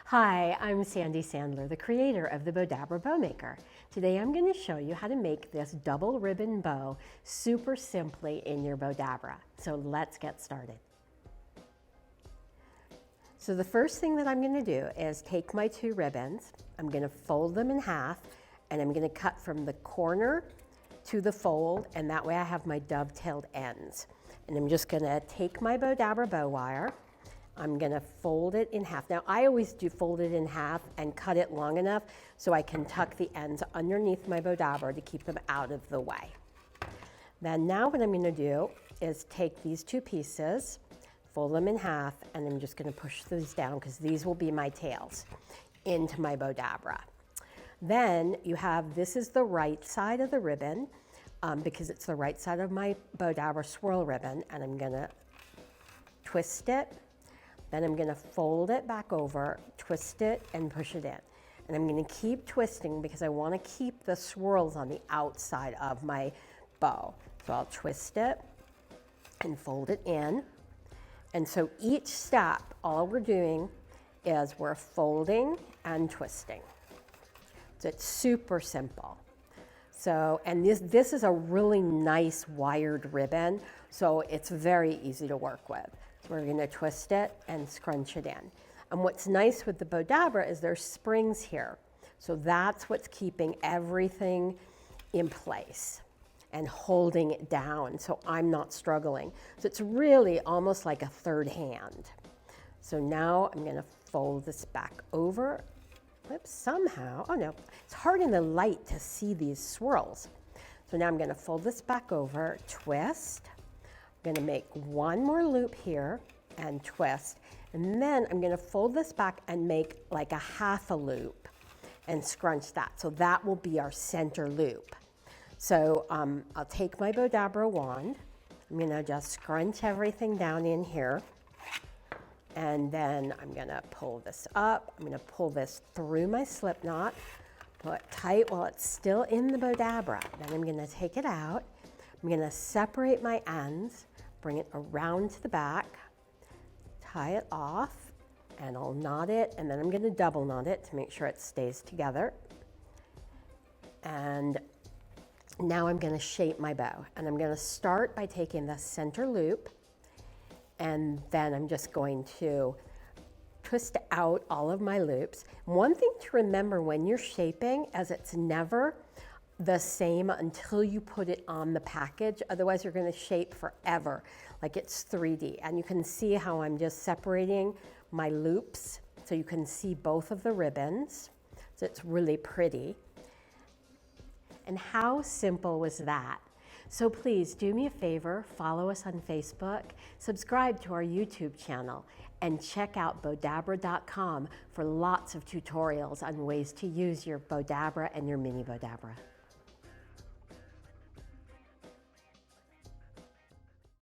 Hi, I'm Sandy Sandler, the creator of the Bowdabra Bowmaker. Today I'm going to show you how to make this double ribbon bow super simply in your Bowdabra. So let's get started. So the first thing that I'm going to do is take my two ribbons, I'm going to fold them in half, and I'm going to cut from the corner to the fold, and that way I have my dovetailed ends. And I'm just going to take my Bowdabra bow wire, I'm going to fold it in half. Now I always do fold it in half and cut it long enough so I can tuck the ends underneath my Bowdabra to keep them out of the way. Then now what I'm going to do is take these two pieces, fold them in half, and I'm just going to push these down because these will be my tails into my Bowdabra. Then you have, this is the right side of the ribbon because it's the right side of my Bowdabra Swirl Ribbon, and I'm going to twist it. Then I'm going to fold it back over, twist it, and push it in. And I'm going to keep twisting because I want to keep the swirls on the outside of my bow. So I'll twist it and fold it in. And so each step, all we're doing is we're folding and twisting. So it's super simple. So, and this is a really nice wired ribbon, so it's very easy to work with. We're going to twist it and scrunch it in. And what's nice with the Bowdabra is there's springs here. So that's what's keeping everything in place and holding it down so I'm not struggling. So it's really almost like a third hand. So now I'm going to fold this back over. Oops, somehow, oh no, it's hard in the light to see these swirls. So now I'm going to fold this back over, twist. I'm going to make one more loop here and twist, and then I'm going to fold this back and make like a half a loop and scrunch that. So that will be our center loop. So I'll take my Bowdabra wand. I'm going to just scrunch everything down in here, and then I'm going to pull this up. I'm going to pull this through my slip knot, pull it tight while it's still in the Bowdabra. Then I'm going to take it out. I'm going to separate my ends, bring it around to the back, tie it off, and I'll knot it, and then I'm going to double knot it to make sure it stays together. And now I'm going to shape my bow, and I'm going to start by taking the center loop, and then I'm just going to twist out all of my loops. One thing to remember when you're shaping is it's never the same until you put it on the package. Otherwise you're going to shape forever like it's 3D. And you can see how I'm just separating my loops so you can see both of the ribbons. So it's really pretty. And how simple was that? So please do me a favor, follow us on Facebook, subscribe to our YouTube channel, and check out Bowdabra.com for lots of tutorials on ways to use your Bowdabra and your mini Bowdabra.